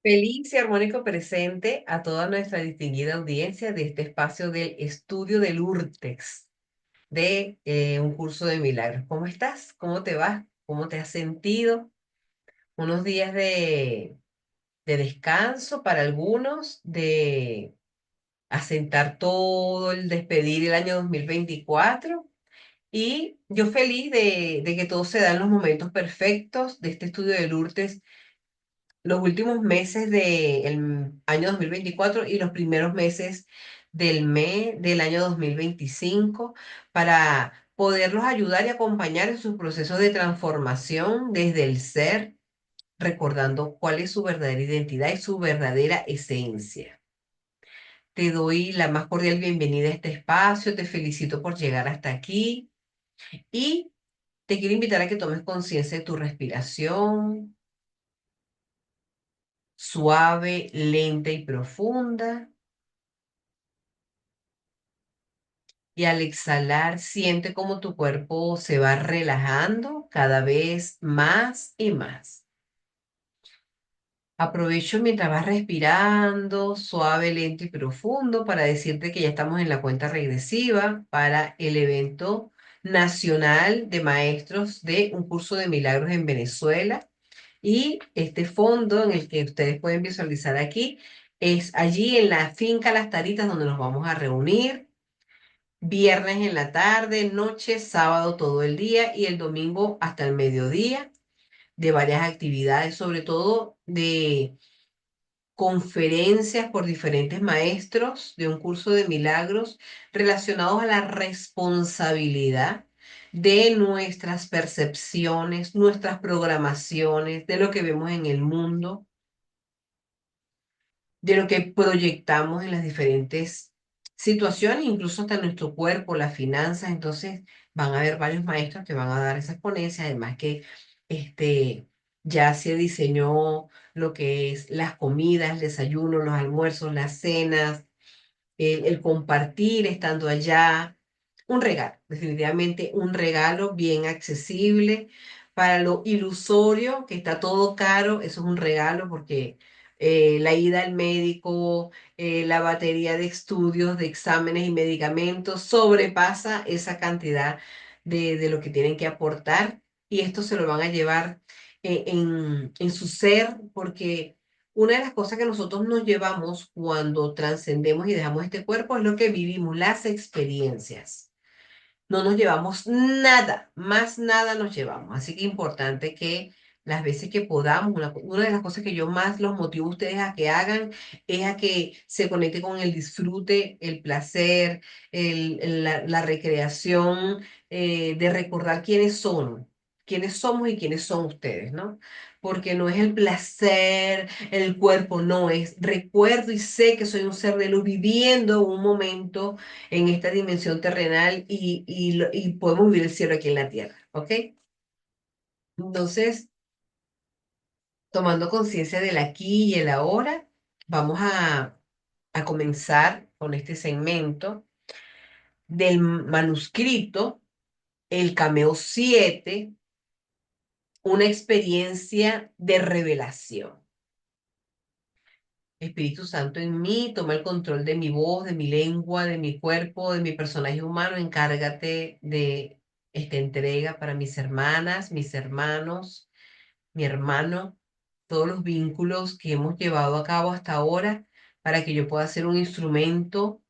Feliz y armónico presente a toda nuestra distinguida audiencia de este espacio del estudio del Urtex, de un curso de milagros. ¿Cómo estás? ¿Cómo te vas? ¿Cómo te has sentido? Unos días de descanso para algunos, de asentar todo el despedir el año 2024. Y yo feliz de que todo se da en los momentos perfectos de este estudio del Urtex, los últimos meses del año 2024 y los primeros meses del año 2025 para poderlos ayudar y acompañar en sus procesos de transformación desde el ser, recordando cuál es su verdadera identidad y su verdadera esencia. Te doy la más cordial bienvenida a este espacio, te felicito por llegar hasta aquí y te quiero invitar a que tomes conciencia de tu respiración suave, lenta y profunda. Y al exhalar, siente cómo tu cuerpo se va relajando cada vez más y más. Aprovecho mientras vas respirando suave, lento y profundo para decirte que ya estamos en la cuenta regresiva para el evento nacional de maestros de un curso de milagros en Venezuela. Y este fondo en el que ustedes pueden visualizar aquí es allí en la finca Las Taritas donde nos vamos a reunir. Viernes en la tarde, noche, sábado todo el día y el domingo hasta el mediodía, de varias actividades, sobre todo de conferencias por diferentes maestros de un curso de milagros relacionados a la responsabilidad de nuestras percepciones, nuestras programaciones, de lo que vemos en el mundo, de lo que proyectamos en las diferentes situaciones, incluso hasta nuestro cuerpo, las finanzas. Entonces, van a haber varios maestros que van a dar esas ponencias, además que este, ya se diseñó lo que es las comidas, el desayuno, los almuerzos, las cenas, el compartir estando allá, un regalo, definitivamente un regalo bien accesible. Para lo ilusorio, que está todo caro, eso es un regalo porque la ida al médico, la batería de estudios, de exámenes y medicamentos sobrepasa esa cantidad de lo que tienen que aportar y esto se lo van a llevar en su ser porque una de las cosas que nosotros nos llevamos cuando trascendemos y dejamos este cuerpo es lo que vivimos, las experiencias. No nos llevamos nada, más nada nos llevamos. Así que importante que las veces que podamos, una de las cosas que yo más los motivo a ustedes a que hagan es a que se conecten con el disfrute, el placer, la recreación, de recordar quiénes somos y quiénes son ustedes, ¿no? Porque no es el placer, el cuerpo, no, es recuerdo y sé que soy un ser de luz viviendo un momento en esta dimensión terrenal y podemos vivir el cielo aquí en la tierra, ¿ok? Entonces, tomando conciencia del aquí y el ahora, vamos a comenzar con este segmento del manuscrito, el Cameo 7, una experiencia de revelación. Espíritu Santo en mí, toma el control de mi voz, de mi lengua, de mi cuerpo, de mi personaje humano. Encárgate de esta entrega para mis hermanas, mis hermanos, mi hermano, todos los vínculos que hemos llevado a cabo hasta ahora para que yo pueda ser un instrumento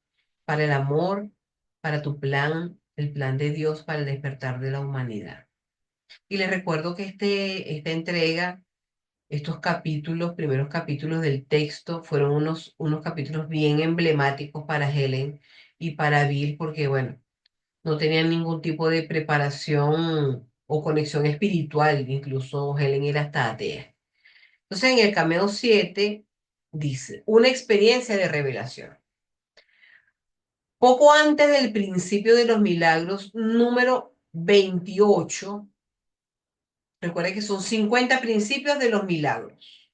para el amor, para tu plan, el plan de Dios para el despertar de la humanidad. Y les recuerdo que esta entrega, estos capítulos, primeros capítulos del texto, fueron unos capítulos bien emblemáticos para Helen y para Bill, porque, bueno, no tenían ningún tipo de preparación o conexión espiritual, incluso Helen era hasta atea. Entonces, en el Cameo 7 dice, una experiencia de revelación. Poco antes del principio de los milagros, número 28, recuerden que son 50 principios de los milagros.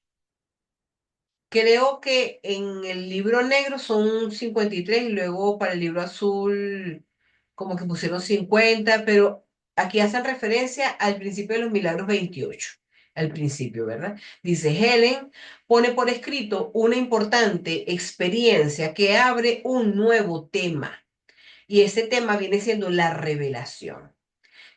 Creo que en el libro negro son 53 y luego para el libro azul como que pusieron 50, pero aquí hacen referencia al principio de los milagros 28. al principio, ¿verdad? Dice, Helen pone por escrito una importante experiencia que abre un nuevo tema. Y ese tema viene siendo la revelación.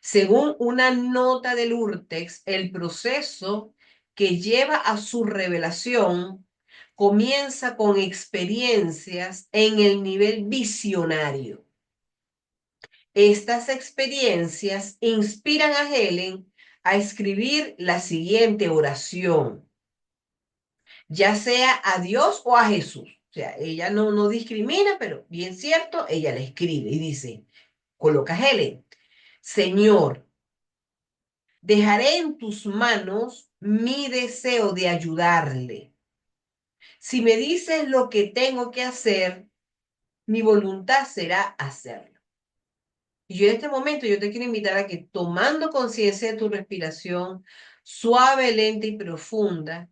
Según una nota del Urtext, el proceso que lleva a su revelación comienza con experiencias en el nivel visionario. Estas experiencias inspiran a Helen a escribir la siguiente oración, ya sea a Dios o a Jesús. O sea, ella no discrimina, pero bien cierto, ella la escribe y dice, coloca Helen, Señor, dejaré en tus manos mi deseo de ayudarle. Si me dices lo que tengo que hacer, mi voluntad será hacerlo. Y yo en este momento yo te quiero invitar a que tomando conciencia de tu respiración suave, lenta y profunda,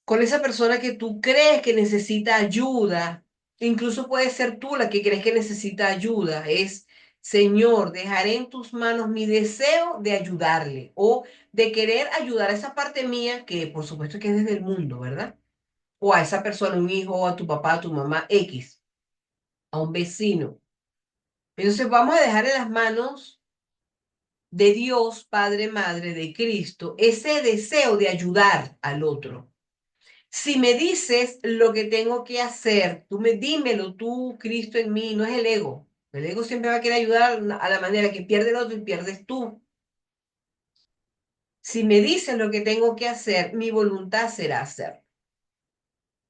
con esa persona que tú crees que necesita ayuda, incluso puede ser tú la que crees que necesita ayuda, es, Señor, dejaré en tus manos mi deseo de ayudarle o de querer ayudar a esa parte mía que por supuesto que es desde el mundo, ¿verdad? O a esa persona, un hijo, o a tu papá, a tu mamá, X, a un vecino. Entonces vamos a dejar en las manos de Dios, Padre, Madre, de Cristo, ese deseo de ayudar al otro. Si me dices lo que tengo que hacer, dímelo tú, Cristo en mí, no es el ego. El ego siempre va a querer ayudar a la manera que pierde el otro y pierdes tú. Si me dices lo que tengo que hacer, mi voluntad será hacerlo.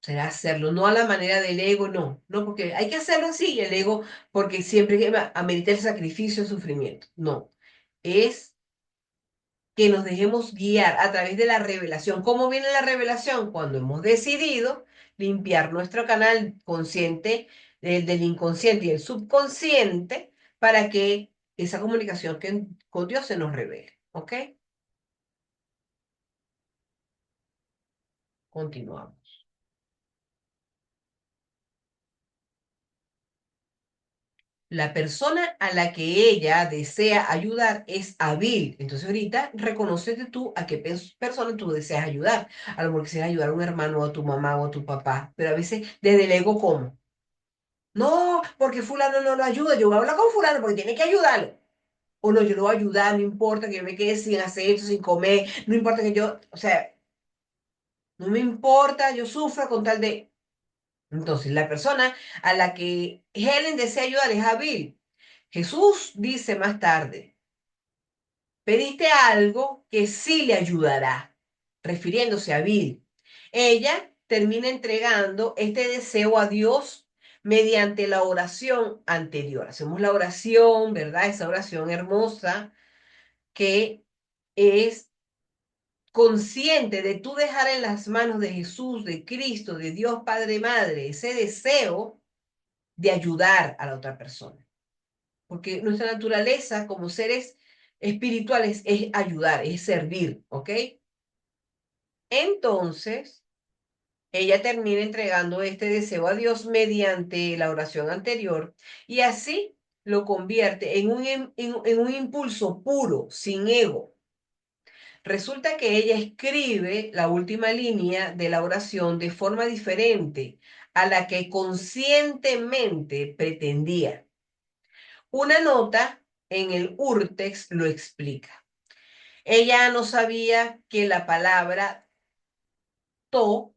Será hacerlo, no a la manera del ego, no, porque hay que hacerlo así, el ego, porque siempre amerita el sacrificio, el sufrimiento. No, es que nos dejemos guiar a través de la revelación. ¿Cómo viene la revelación? Cuando hemos decidido limpiar nuestro canal consciente del inconsciente y el subconsciente para que esa comunicación con Dios se nos revele. ¿Ok? Continuamos. La persona a la que ella desea ayudar es hábil. Entonces ahorita reconócete tú a qué persona tú deseas ayudar. A lo mejor quisieras ayudar a un hermano o a tu mamá o a tu papá, pero a veces desde el ego, ¿cómo? No, porque fulano no lo ayuda. Yo voy a hablar con fulano porque tiene que ayudarlo. O no, yo lo voy a ayudar, no importa que yo me quede sin hacer esto, sin comer, no importa que yo, o sea, no me importa, yo sufro con tal de... Entonces, la persona a la que Helen desea ayudar es hábil. Jesús dice más tarde, pediste algo que sí le ayudará, refiriéndose a Bill. Ella termina entregando este deseo a Dios mediante la oración anterior. Hacemos la oración, ¿verdad? Esa oración hermosa que es consciente de tú dejar en las manos de Jesús, de Cristo, de Dios Padre Madre, ese deseo de ayudar a la otra persona. Porque nuestra naturaleza como seres espirituales es ayudar, es servir, ¿ok? Entonces, ella termina entregando este deseo a Dios mediante la oración anterior y así lo convierte en un impulso puro, sin ego. Resulta que ella escribe la última línea de la oración de forma diferente a la que conscientemente pretendía. Una nota en el Urtext lo explica. Ella no sabía que la palabra to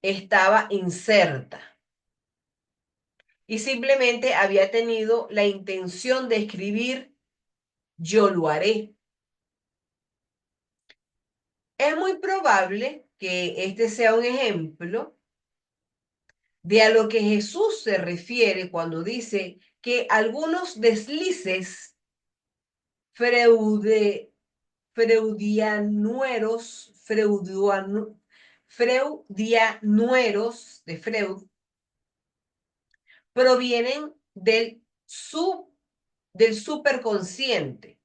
estaba inserta y simplemente había tenido la intención de escribir yo lo haré. Es muy probable que este sea un ejemplo de a lo que Jesús se refiere cuando dice que algunos deslices freude, freudianueros, freudianueros de Freud provienen del superconsciente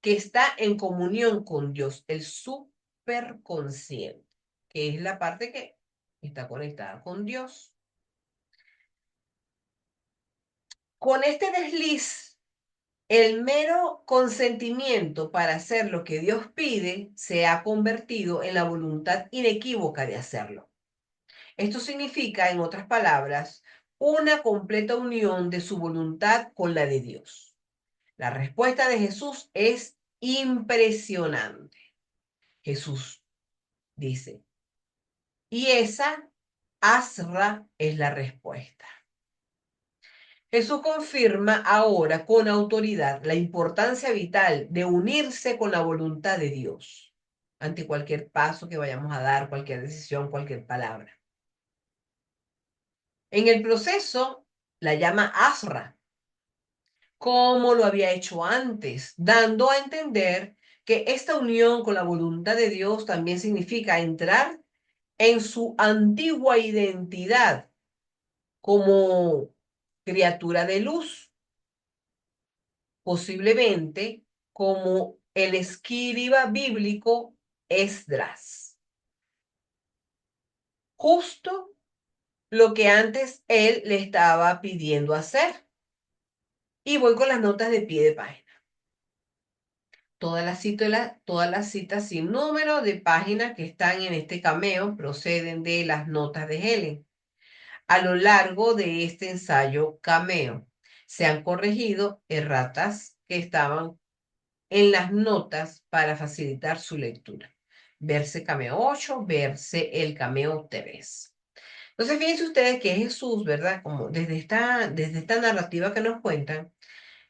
que está en comunión con Dios, el superconsciente, que es la parte que está conectada con Dios. Con este desliz El mero consentimiento para hacer lo que Dios pide se ha convertido en la voluntad inequívoca de hacerlo. Esto significa, en otras palabras, una completa unión de su voluntad con la de Dios. La respuesta de Jesús es impresionante. Jesús dice, y esa asra es la respuesta. Jesús confirma ahora con autoridad la importancia vital de unirse con la voluntad de Dios ante cualquier paso que vayamos a dar, cualquier decisión, cualquier palabra. En el proceso la llama asra, como lo había hecho antes, dando a entender que esta unión con la voluntad de Dios también significa entrar en su antigua identidad como criatura de luz, posiblemente como el escriba bíblico Esdras. Justo lo que antes él le estaba pidiendo hacer. Y voy con las notas de pie de página. Todas las citas sin número de páginas que están en este cameo proceden de las notas de Helen. A lo largo de este ensayo cameo se han corregido erratas que estaban en las notas para facilitar su lectura. Verse cameo 8, verse el cameo 3. Entonces, fíjense ustedes que Jesús, ¿verdad? Como desde esta narrativa que nos cuentan,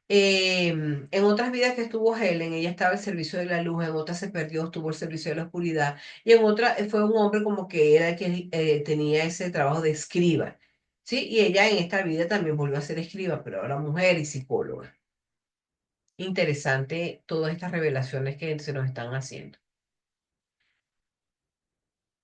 en otras vidas que estuvo Helen, ella estaba al servicio de la luz, en otras se perdió, estuvo al servicio de la oscuridad, y en otra fue un hombre como que era el que tenía ese trabajo de escriba, ¿sí? Y ella en esta vida también volvió a ser escriba, pero ahora mujer y psicóloga. Interesante todas estas revelaciones que se nos están haciendo.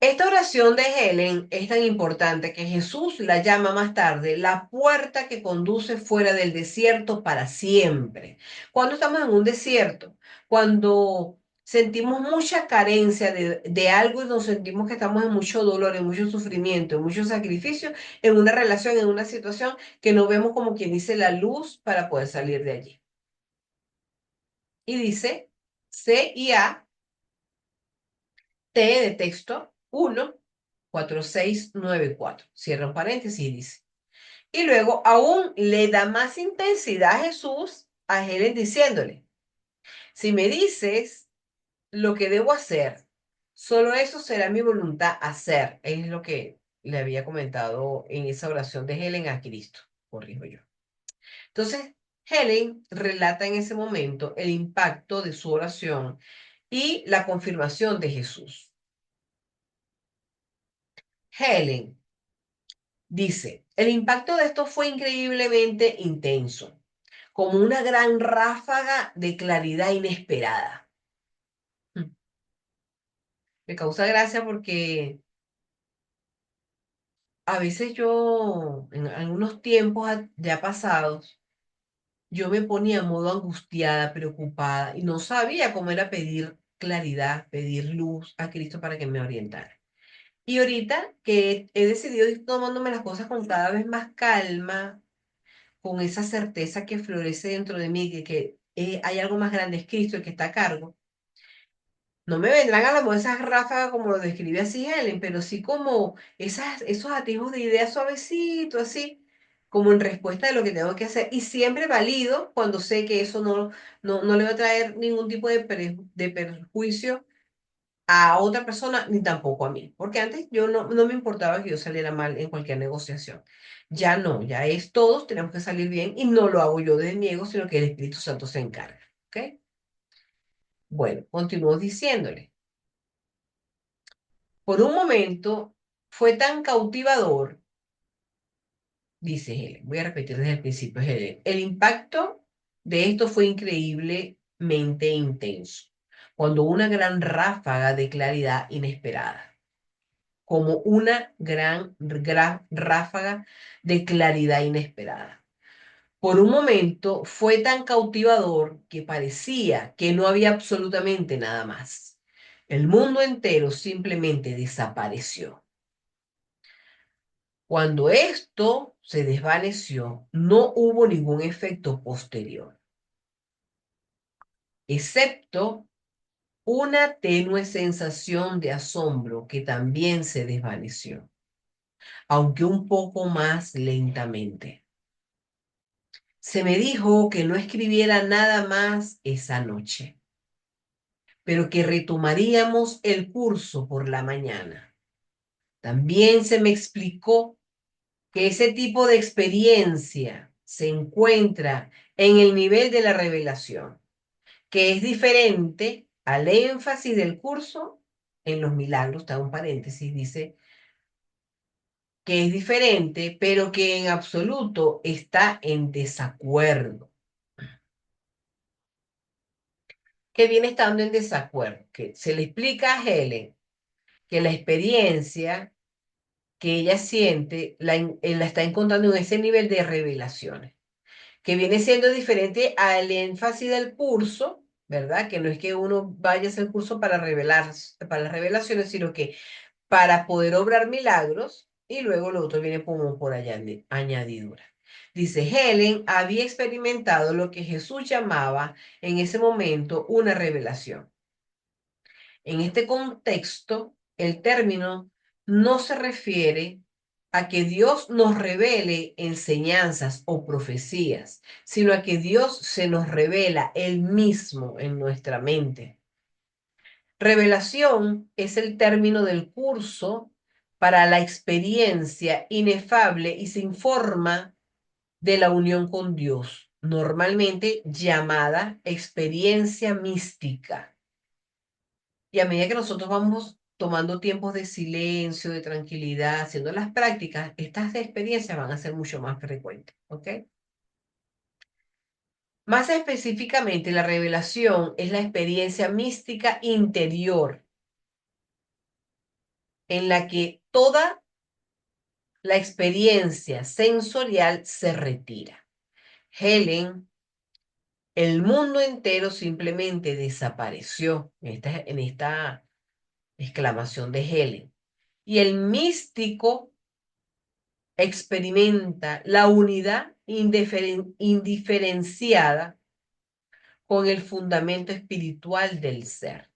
Esta oración de Helen es tan importante que Jesús la llama más tarde la puerta que conduce fuera del desierto para siempre. Cuando estamos en un desierto, cuando sentimos mucha carencia de algo y nos sentimos que estamos en mucho dolor, en mucho sufrimiento, en mucho sacrificio, en una relación, en una situación que no vemos como quien dice la luz para poder salir de allí. Y dice CIA T de texto 14694. Cierra un paréntesis y dice. Y luego aún le da más intensidad a Jesús a Helen diciéndole, si me dices lo que debo hacer, solo eso será mi voluntad hacer. Es lo que le había comentado en esa oración de Helen a Cristo, corrijo yo. Entonces, Helen relata en ese momento el impacto de su oración y la confirmación de Jesús. Helen dice, el impacto de esto fue increíblemente intenso, como una gran ráfaga de claridad inesperada. Mm. Me causa gracia porque a veces yo, en algunos tiempos ya pasados, yo me ponía en modo angustiada, preocupada y no sabía cómo era pedir claridad, pedir luz a Cristo para que me orientara. Y ahorita que he decidido ir tomándome las cosas con cada vez más calma, con esa certeza que florece dentro de mí, que hay algo más grande, es Cristo el que está a cargo. No me vendrán a la voz esas ráfagas como lo describe así Helen, pero sí como esos atisbos de ideas suavecitos, así, como en respuesta de lo que tengo que hacer. Y siempre valido cuando sé que eso no le va a traer ningún tipo de perjuicio a otra persona ni tampoco a mí, porque antes yo no me importaba que yo saliera mal en cualquier negociación. Ya no, ya es todos tenemos que salir bien y no lo hago yo de mi ego, sino que el Espíritu Santo se encarga. ¿Ok? Bueno, continúo diciéndole. Por un momento fue tan cautivador, dice Helen, voy a repetir desde el principio, Helen, el impacto de esto fue increíblemente intenso, cuando una gran ráfaga de claridad inesperada como una gran ráfaga de claridad inesperada. Por un momento fue tan cautivador que parecía que no había absolutamente nada más. El mundo entero simplemente desapareció. Cuando esto se desvaneció, no hubo ningún efecto posterior. excepto una tenue sensación de asombro que también se desvaneció, aunque un poco más lentamente. Se me dijo que no escribiera nada más esa noche, pero que retomaríamos el curso por la mañana. También se me explicó que ese tipo de experiencia se encuentra en el nivel de la revelación, que es diferente al énfasis del curso en los milagros, está un paréntesis, dice que es diferente, pero que en absoluto está en desacuerdo, que viene estando en desacuerdo, que se le explica a Helen que la experiencia que ella siente la está encontrando en ese nivel de revelaciones, que viene siendo diferente al énfasis del curso, ¿verdad? Que no es que uno vaya a hacer el curso para revelar, para las revelaciones, sino que para poder obrar milagros y luego lo otro viene como por allá añadidura. Dice, Helen había experimentado lo que Jesús llamaba en ese momento una revelación. En este contexto, el término no se refiere a que Dios nos revele enseñanzas o profecías, sino a que Dios se nos revela Él mismo en nuestra mente. Revelación es el término del curso para la experiencia inefable y sin forma de la unión con Dios, normalmente llamada experiencia mística. Y a medida que nosotros vamos tomando tiempos de silencio, de tranquilidad, haciendo las prácticas, estas experiencias van a ser mucho más frecuentes, ¿ok? Más específicamente, la revelación es la experiencia mística interior en la que toda la experiencia sensorial se retira. Helen, el mundo entero simplemente desapareció en esta exclamación de Helen. Y el místico experimenta la unidad indiferenciada con el fundamento espiritual del ser.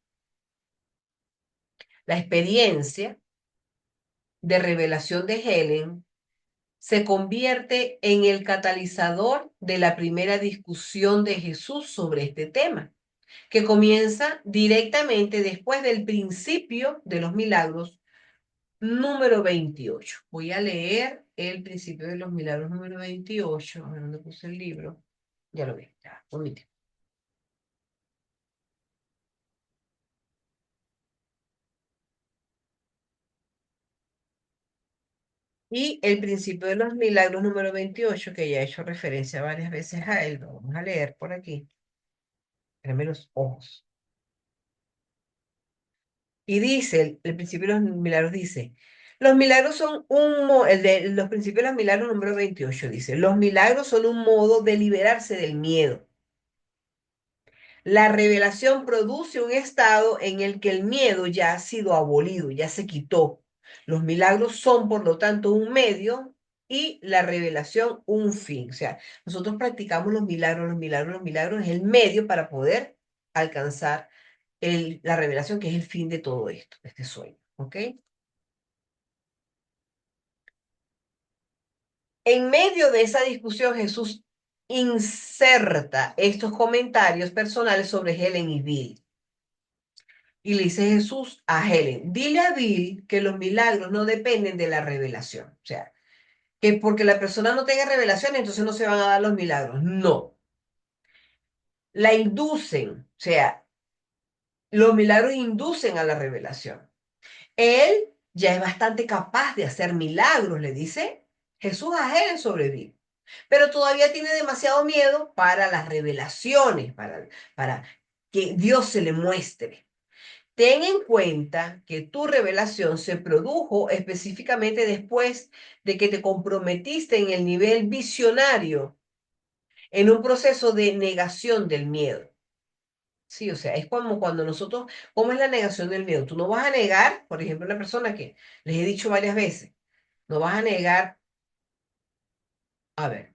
La experiencia de revelación de Helen se convierte en el catalizador de la primera discusión de Jesús sobre este tema, que comienza directamente después del principio de los milagros número 28. Voy a leer el principio de los milagros número 28. A ver dónde puse el libro. Ya lo vi, ya, omite. Y el principio de los milagros número 28, que ya he hecho referencia varias veces a él, lo vamos a leer por aquí. Créeme los ojos. Y dice, el principio de los milagros dice, los milagros son el de los principios de los milagros número 28 dice, los milagros son un modo de liberarse del miedo. La revelación produce un estado en el que el miedo ya ha sido abolido, ya se quitó. Los milagros son, por lo tanto, un medio y la revelación un fin. O sea, nosotros practicamos los milagros, los milagros, los milagros es el medio para poder alcanzar la revelación, que es el fin de todo esto, de este sueño. ¿Ok? En medio de esa discusión, Jesús inserta estos comentarios personales sobre Helen y Bill. Y le dice Jesús a Helen, dile a Bill que los milagros no dependen de la revelación. O sea, que porque la persona no tenga revelación, entonces no se van a dar los milagros. No, la inducen. O sea, los milagros inducen a la revelación. Él ya es bastante capaz de hacer milagros, le dice Jesús a Helen sobre Bill. Pero todavía tiene demasiado miedo para las revelaciones, para que Dios se le muestre. Ten en cuenta que tu revelación se produjo específicamente después de que te comprometiste en el nivel visionario, en un proceso de negación del miedo. Sí, o sea, es como cuando nosotros, ¿cómo es la negación del miedo? Tú no vas a negar, por ejemplo, una persona que les he dicho varias veces, no vas a negar, a ver,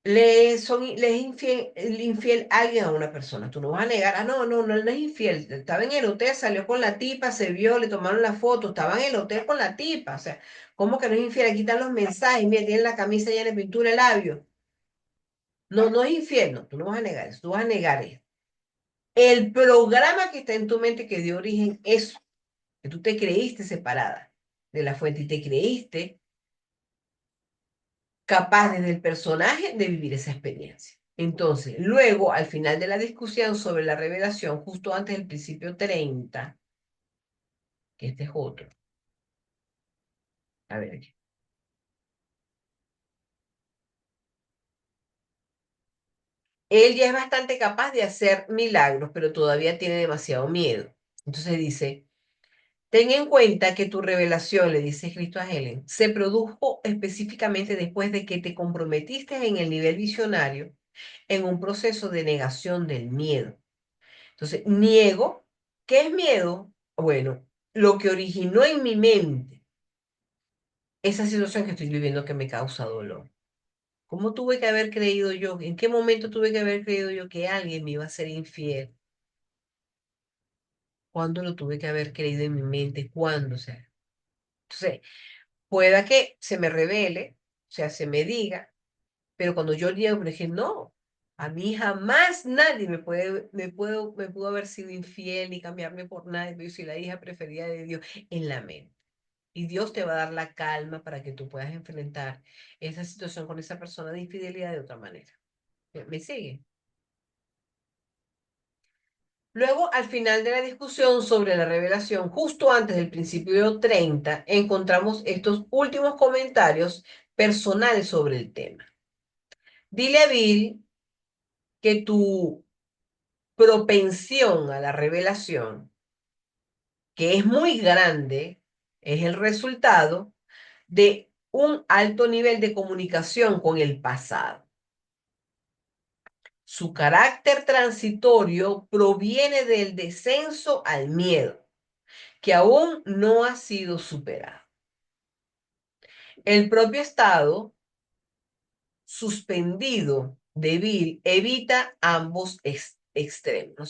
le es infiel alguien a una persona. Tú no vas a negar, ah, no, no, no, él no es infiel. Estaba en el hotel, salió con la tipa, se vio, le tomaron la foto, estaba en el hotel con la tipa. O sea, ¿cómo que no es infiel? Aquí están los mensajes, mira, tiene la camisa llena de pintura, el labio. No, no es infiel, no, tú no vas a negar eso, tú vas a negar eso. El programa que está en tu mente que dio origen a eso, que tú te creíste separada de la fuente y te creíste capaz desde el personaje de vivir esa experiencia. Entonces, luego, al final de la discusión sobre la revelación, justo antes del principio 30, que este es otro, a ver, aquí, él ya es bastante capaz de hacer milagros, pero todavía tiene demasiado miedo. Entonces dice, ten en cuenta que tu revelación, le dice Cristo a Helen, se produjo específicamente después de que te comprometiste en el nivel visionario en un proceso de negación del miedo. Entonces, niego. ¿Qué es miedo? Bueno, lo que originó en mi mente esa situación que estoy viviendo que me causa dolor. ¿Cómo tuve que haber creído yo? ¿En qué momento tuve que haber creído yo que alguien me iba a ser infiel? ¿Cuándo lo tuve que haber creído en mi mente? ¿Cuándo? O sea, entonces, pueda que se me revele, o sea, se me diga, pero cuando yo llego, me dije, no, a mí jamás nadie me pudo haber sido infiel ni cambiarme por nadie, pero yo soy la hija preferida de Dios en la mente. Y Dios te va a dar la calma para que tú puedas enfrentar esa situación con esa persona de infidelidad de otra manera. ¿Me sigue? Luego, al final de la discusión sobre la revelación, justo antes del principio 30, encontramos estos últimos comentarios personales sobre el tema. Dile a Bill que tu propensión a la revelación, que es muy grande, es el resultado de un alto nivel de comunicación con el pasado. Su carácter transitorio proviene del descenso al miedo, que aún no ha sido superado. El propio estado suspendido de Bill evita ambos extremos.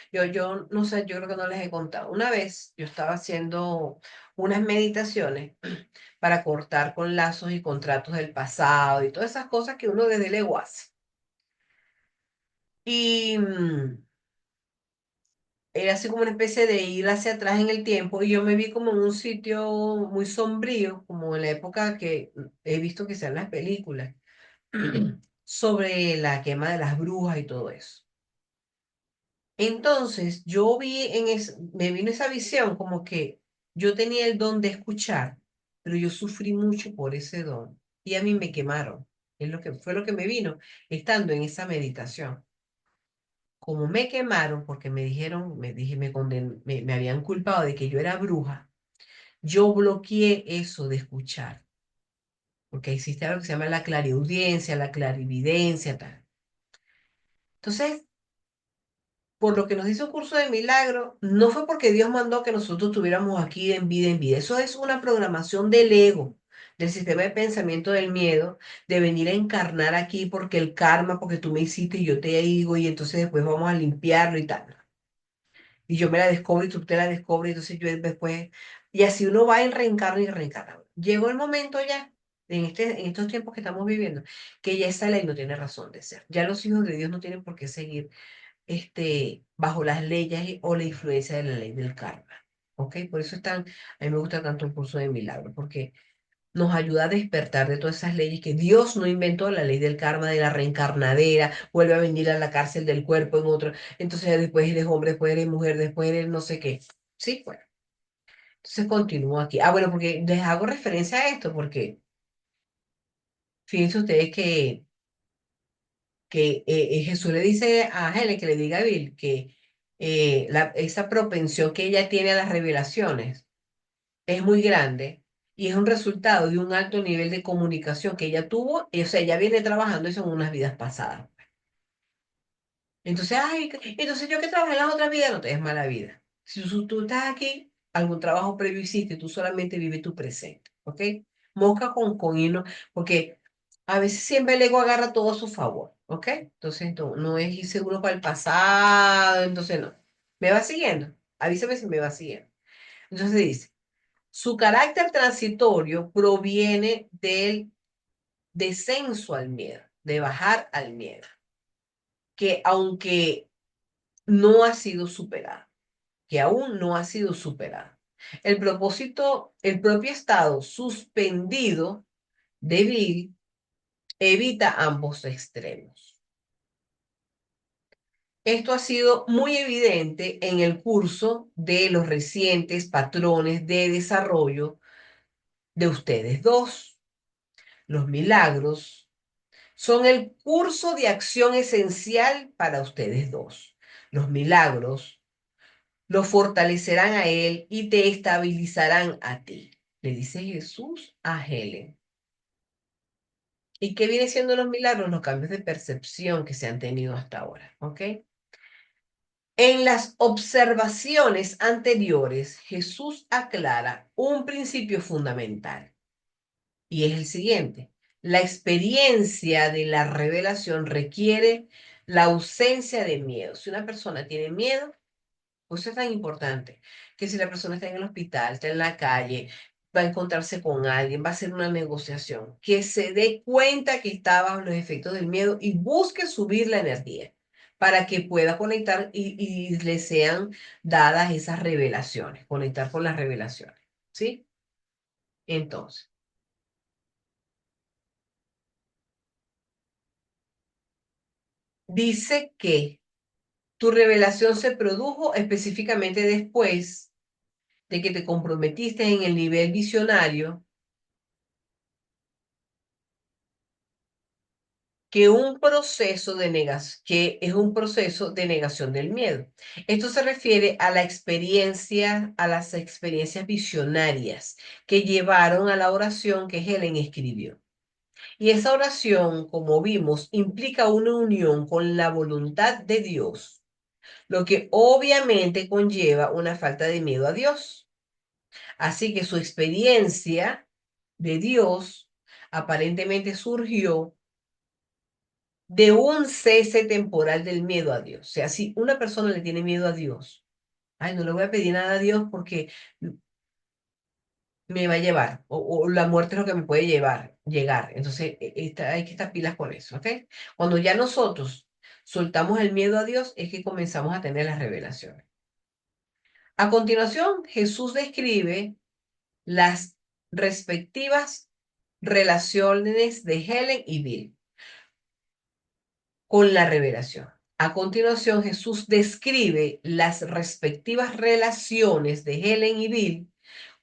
Yo no sé, yo creo que no les he contado. Una vez yo estaba haciendo unas meditaciones para cortar con lazos y contratos del pasado y todas esas cosas que uno desde el ego hace. Y era así como una especie de ir hacia atrás en el tiempo y yo me vi como en un sitio muy sombrío, como en la época que he visto que sean las películas, sobre la quema de las brujas y todo eso. Entonces yo me vino esa visión como que yo tenía el don de escuchar, pero yo sufrí mucho por ese don y a mí me quemaron. Es lo que fue lo que me vino estando en esa meditación. Como me quemaron porque me dijeron, me habían culpado de que yo era bruja, yo bloqueé eso de escuchar, porque existe algo que se llama la clariaudiencia, la clarividencia, tal. Entonces, por lo que nos dice un curso de milagro, no fue porque Dios mandó que nosotros estuviéramos aquí en vida en vida. Eso es una programación del ego, del sistema de pensamiento del miedo, de venir a encarnar aquí porque el karma, porque tú me hiciste y yo te digo, y entonces después vamos a limpiarlo y tal. Y yo me la descubro y tú te la descubres, entonces yo después, y así uno va en reencarno y reencarna. Llegó el momento ya, en estos tiempos que estamos viviendo, que ya esa ley no tiene razón de ser. Ya los hijos de Dios no tienen por qué seguir bajo las leyes o la influencia de la ley del karma. ¿Ok? Por eso a mí me gusta tanto el curso de milagros, porque nos ayuda a despertar de todas esas leyes que Dios no inventó, la ley del karma, de la reencarnadera, vuelve a venir a la cárcel del cuerpo en otro, entonces después eres hombre, después eres mujer, después eres no sé qué. Sí, bueno, entonces continúo aquí. Ah, bueno, porque les hago referencia a esto, porque fíjense ustedes que Jesús le dice a Helen que le diga a Bill que esa propensión que ella tiene a las revelaciones es muy grande y es un resultado de un alto nivel de comunicación que ella tuvo, y, o sea, ella viene trabajando eso en unas vidas pasadas. Entonces, ay, entonces yo que trabajé en las otras vidas, no te des mala vida. Si tú estás aquí, algún trabajo previo hiciste, tú solamente vive tu presente, ¿ok? Mosca con hino, porque A veces siempre el ego agarra todo a su favor, ¿ok? Entonces no es irse uno para el pasado, entonces no. ¿Me va siguiendo? Avísame si me va siguiendo. Entonces dice, su carácter transitorio proviene del descenso al miedo, de bajar al miedo, que aunque no ha sido superado, que aún no ha sido superado. El propósito, el propio estado suspendido de Bill evita ambos extremos. Esto ha sido muy evidente en el curso de los recientes patrones de desarrollo de ustedes dos. Los milagros son el curso de acción esencial para ustedes dos. Los milagros lo fortalecerán a él y te estabilizarán a ti, le dice Jesús a Helen. ¿Y qué viene siendo los milagros? Los cambios de percepción que se han tenido hasta ahora, ¿ok? En las observaciones anteriores, Jesús aclara un principio fundamental y es el siguiente. La experiencia de la revelación requiere la ausencia de miedo. Si una persona tiene miedo, pues eso es tan importante que si la persona está en el hospital, está en la calle, va a encontrarse con alguien, va a hacer una negociación, que se dé cuenta que está bajo los efectos del miedo y busque subir la energía para que pueda conectar y le sean dadas esas revelaciones, conectar con las revelaciones, ¿sí? Entonces, dice que tu revelación se produjo específicamente después de que te comprometiste en el nivel visionario que es un proceso de negación del miedo. Esto se refiere a la experiencia, a las experiencias visionarias que llevaron a la oración que Helen escribió. Y esa oración, como vimos, implica una unión con la voluntad de Dios, lo que obviamente conlleva una falta de miedo a Dios. Así que su experiencia de Dios aparentemente surgió de un cese temporal del miedo a Dios. O sea, si una persona le tiene miedo a Dios, ay, no le voy a pedir nada a Dios porque me va a llevar, o la muerte es lo que me puede llegar. Entonces, hay que estar pilas con eso, ¿ok? Cuando ya nosotros soltamos el miedo a Dios, es que comenzamos a tener las revelaciones. A continuación, Jesús describe las respectivas relaciones de Helen y Bill con la revelación. A continuación, Jesús describe las respectivas relaciones de Helen y Bill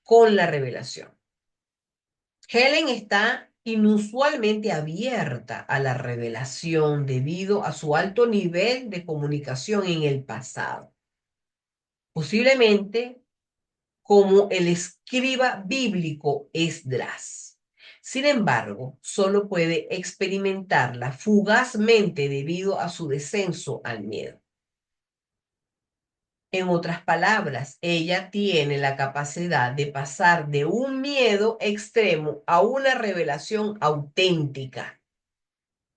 con la revelación. Helen está inusualmente abierta a la revelación debido a su alto nivel de comunicación en el pasado. Posiblemente como el escriba bíblico Esdras. Sin embargo, solo puede experimentarla fugazmente debido a su descenso al miedo. En otras palabras, ella tiene la capacidad de pasar de un miedo extremo a una revelación auténtica,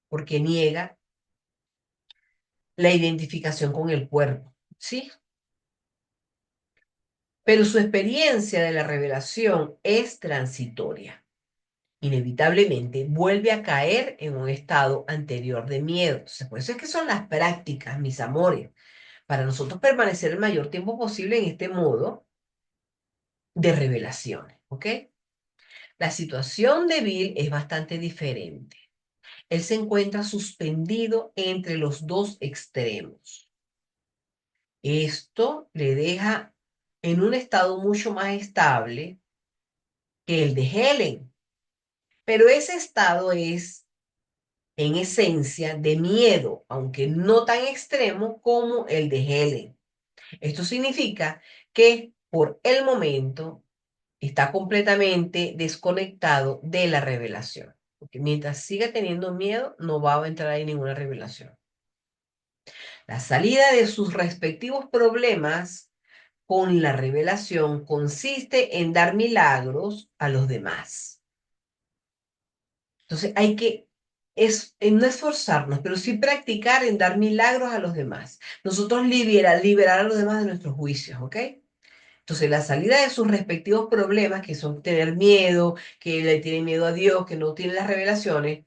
porque niega la identificación con el cuerpo, ¿sí? Pero su experiencia de la revelación es transitoria. Inevitablemente vuelve a caer en un estado anterior de miedo. Entonces, por eso es que son las prácticas, mis amores, para nosotros permanecer el mayor tiempo posible en este modo de revelaciones, ¿ok? La situación de Bill es bastante diferente. Él se encuentra suspendido entre los dos extremos. Esto le deja en un estado mucho más estable que el de Helen, pero ese estado es en esencia de miedo, aunque no tan extremo como el de Helen. Esto significa que por el momento está completamente desconectado de la revelación. Porque mientras siga teniendo miedo, no va a entrar ahí ninguna revelación. La salida de sus respectivos problemas con la revelación consiste en dar milagros a los demás. Entonces hay que no esforzarnos, pero sí practicar en dar milagros a los demás. Nosotros liberar a los demás de nuestros juicios, ¿ok? Entonces, la salida de sus respectivos problemas, que son tener miedo, que le tienen miedo a Dios, que no tienen las revelaciones,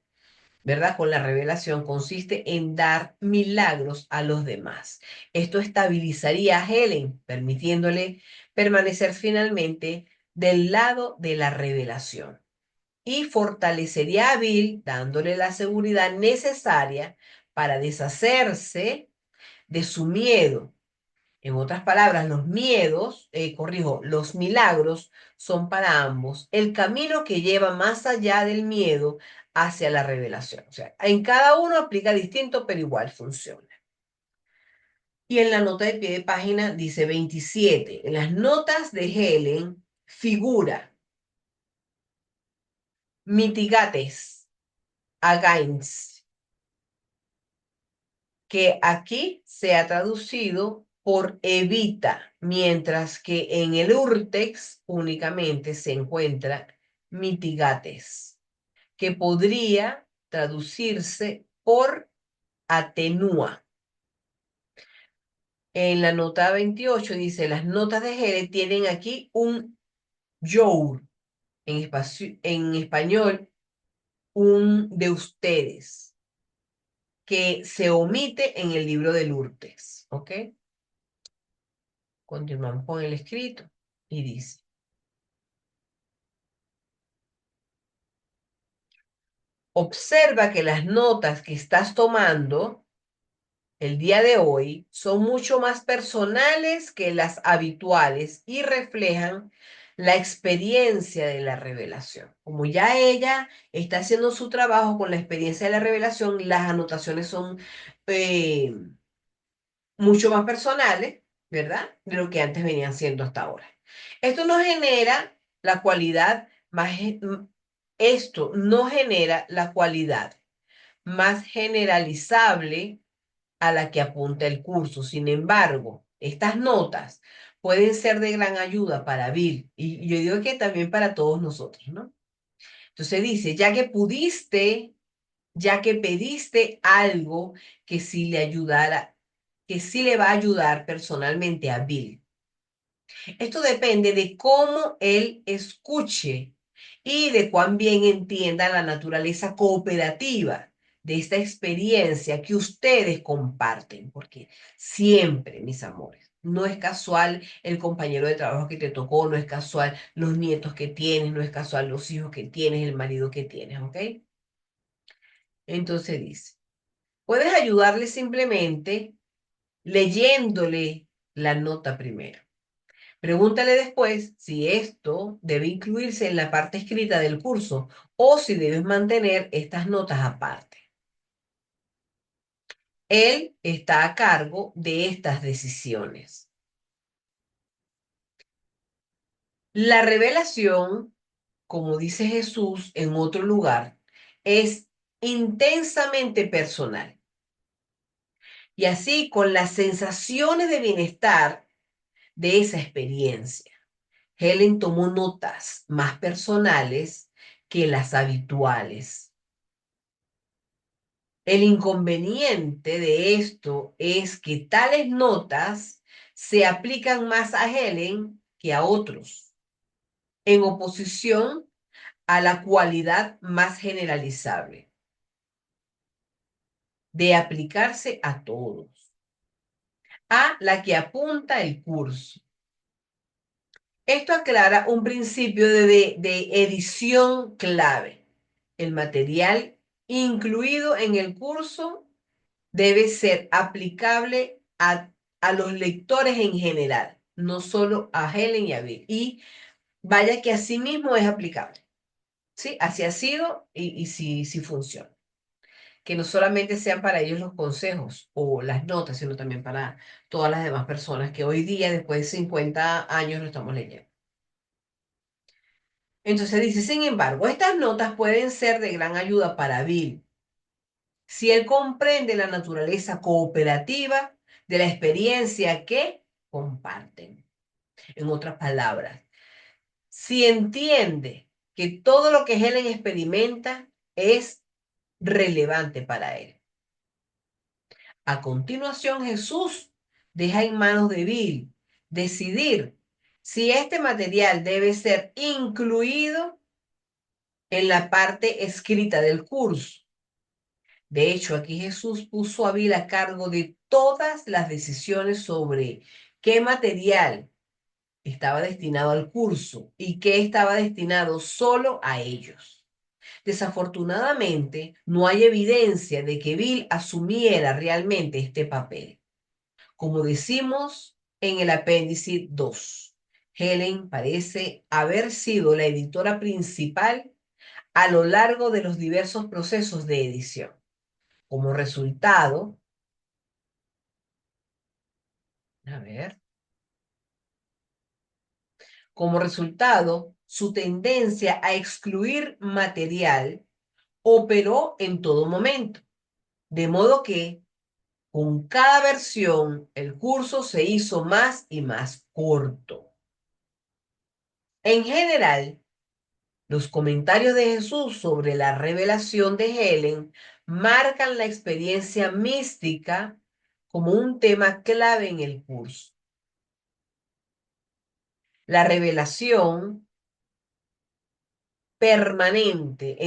¿verdad? Con la revelación consiste en dar milagros a los demás. Esto estabilizaría a Helen, permitiéndole permanecer finalmente del lado de la revelación y fortalecería a Bill, dándole la seguridad necesaria para deshacerse de su miedo. En otras palabras, los miedos, los milagros son para ambos el camino que lleva más allá del miedo hacia la revelación. O sea, en cada uno aplica distinto, pero igual funciona. Y en la nota de pie de página dice 27. En las notas de Helen figura mitigates against, que aquí se ha traducido por evita, mientras que en el Urtext únicamente se encuentra mitigates, que podría traducirse por atenúa. En la nota 28 dice, las notas de Gere tienen aquí un your, en español, un de ustedes, que se omite en el libro del Urtext, ¿ok? Continuamos con el escrito y dice, observa que las notas que estás tomando el día de hoy son mucho más personales que las habituales y reflejan la experiencia de la revelación. Como ya ella está haciendo su trabajo con la experiencia de la revelación, las anotaciones son eh, mucho más personales, ¿verdad? De lo que antes venían siendo hasta ahora. Esto no genera la cualidad más, esto no genera la cualidad más generalizable a la que apunta el curso. Sin embargo, estas notas pueden ser de gran ayuda para Bill y yo digo que también para todos nosotros, ¿no? Entonces dice, ya que pediste algo que sí le ayudara, que sí le va a ayudar personalmente a Bill. Esto depende de cómo él escuche y de cuán bien entienda la naturaleza cooperativa de esta experiencia que ustedes comparten, porque siempre, mis amores, no es casual el compañero de trabajo que te tocó, no es casual los nietos que tienes, no es casual los hijos que tienes, el marido que tienes, ¿ok? Entonces dice, puedes ayudarle simplemente leyéndole la nota primero. Pregúntale después si esto debe incluirse en la parte escrita del curso o si debes mantener estas notas aparte. Él está a cargo de estas decisiones. La revelación, como dice Jesús en otro lugar, es intensamente personal. Y así con las sensaciones de bienestar de esa experiencia. Helen tomó notas más personales que las habituales. El inconveniente de esto es que tales notas se aplican más a Helen que a otros, en oposición a la cualidad más generalizable de aplicarse a todos, a la que apunta el curso. Esto aclara un principio de edición clave. El material incluido en el curso debe ser aplicable a los lectores en general, no solo a Helen y a Bill. Y vaya que así mismo es aplicable. ¿Sí? Así ha sido y sí funciona. Que no solamente sean para ellos los consejos o las notas, sino también para todas las demás personas que hoy día, después de 50 años, lo estamos leyendo. Entonces dice, sin embargo, estas notas pueden ser de gran ayuda para Bill si él comprende la naturaleza cooperativa de la experiencia que comparten. En otras palabras, si entiende que todo lo que Helen experimenta es relevante para él. A continuación, Jesús deja en manos de Bill decidir si este material debe ser incluido en la parte escrita del curso. De hecho, aquí Jesús puso a Bill a cargo de todas las decisiones sobre qué material estaba destinado al curso y qué estaba destinado solo a ellos. Desafortunadamente, no hay evidencia de que Bill asumiera realmente este papel. Como decimos en el apéndice 2, Helen parece haber sido la editora principal a lo largo de los diversos procesos de edición. Como resultado, a ver, como resultado, su tendencia a excluir material operó en todo momento, de modo que con cada versión el curso se hizo más y más corto. En general, los comentarios de Jesús sobre la revelación de Helen marcan la experiencia mística como un tema clave en el curso. La revelación permanente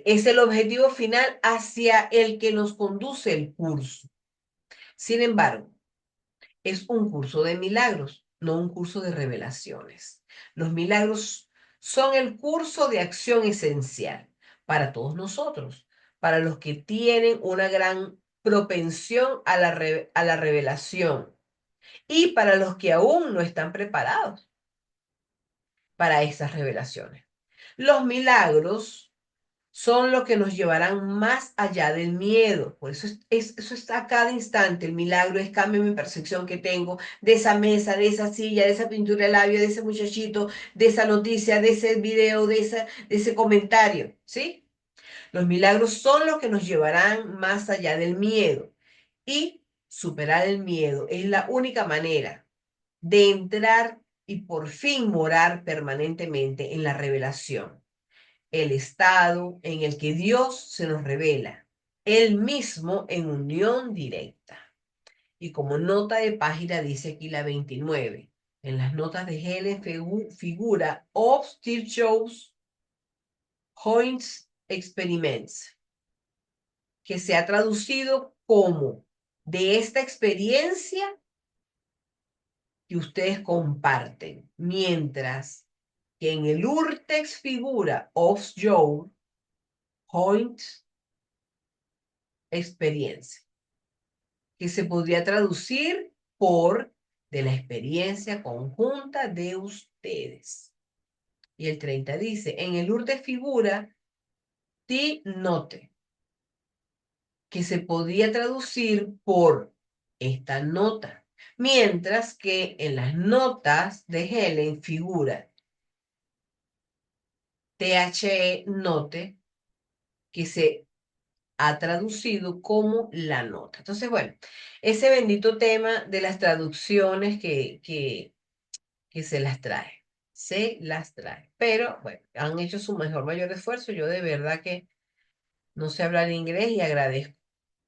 es el objetivo final hacia el que nos conduce el curso. Sin embargo, es un curso de milagros, no un curso de revelaciones. Los milagros son el curso de acción esencial para todos nosotros, para los que tienen una gran propensión a la revelación y para los que aún no están preparados para esas revelaciones. Los milagros son lo que nos llevarán más allá del miedo. Por eso eso está a cada instante. El milagro es cambio mi percepción que tengo de esa mesa, de esa silla, de esa pintura de labio, de ese muchachito, de esa noticia, de ese video, de ese comentario, ¿sí? Los milagros son los que nos llevarán más allá del miedo. Y superar el miedo es la única manera de entrar y por fin morar permanentemente en la revelación, el estado en el que Dios se nos revela, Él mismo en unión directa. Y como nota de página dice aquí la 29, en las notas de Helen figura of Stirchow's Hoynes Experiments, que se ha traducido como de esta experiencia que ustedes comparten, mientras que en el Urtext figura of Joe Hoynes Experiencia, que se podría traducir por de la experiencia conjunta de ustedes. Y el 30 dice, en el Urtext figura ti note, que se podría traducir por esta nota, mientras que en las notas de Helen figura THE note, que se ha traducido como la nota. Entonces, bueno, ese bendito tema de las traducciones que se las trae, se las trae. Pero, bueno, han hecho su mayor esfuerzo. Yo de verdad que no sé hablar inglés y agradezco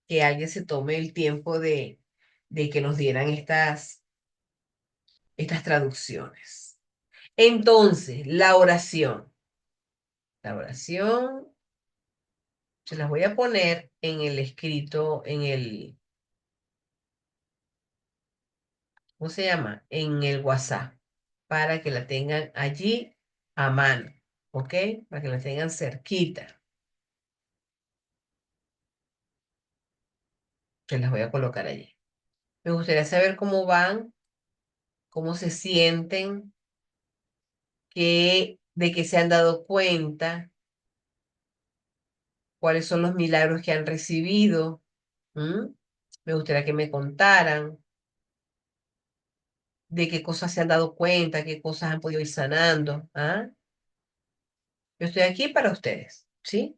que alguien se tome el tiempo de que nos dieran estas traducciones. Entonces, la oración. La oración se las voy a poner en el escrito, ¿cómo se llama? En el WhatsApp, para que la tengan allí a mano, ¿ok? Para que la tengan cerquita. Se las voy a colocar allí. Me gustaría saber cómo van, cómo se sienten, de qué se han dado cuenta, cuáles son los milagros que han recibido. ¿M? Me gustaría que me contaran de qué cosas se han dado cuenta, qué cosas han podido ir sanando. ¿Ah? Yo estoy aquí para ustedes, ¿sí?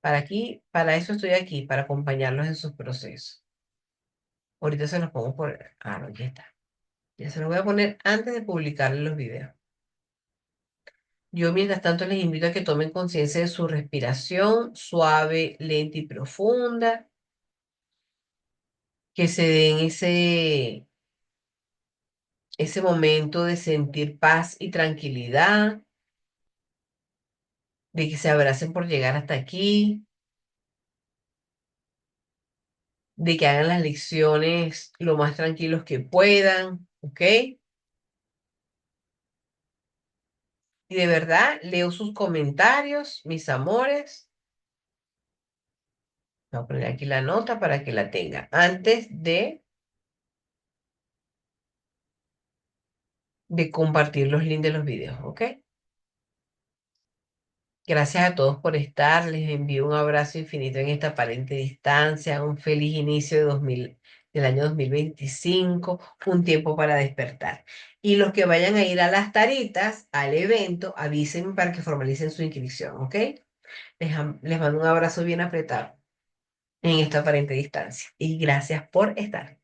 Para eso estoy aquí, para acompañarlos en sus procesos. Ahorita se los pongo por... Ah, no, ya está. Ya se los voy a poner antes de publicarles los videos. Yo mientras tanto les invito a que tomen conciencia de su respiración suave, lenta y profunda, que se den ese momento de sentir paz y tranquilidad, de que se abracen por llegar hasta aquí, de que hagan las lecciones lo más tranquilos que puedan, ¿ok? Y de verdad, leo sus comentarios, mis amores. Voy a poner aquí la nota para que la tenga antes de compartir los links de los videos, ¿ok? Gracias a todos por estar. Les envío un abrazo infinito en esta aparente distancia. Un feliz inicio del año 2025. Un tiempo para despertar. Y los que vayan a ir a las taritas, al evento, avísenme para que formalicen su inscripción, ¿ok? Les mando un abrazo bien apretado en esta aparente distancia. Y gracias por estar.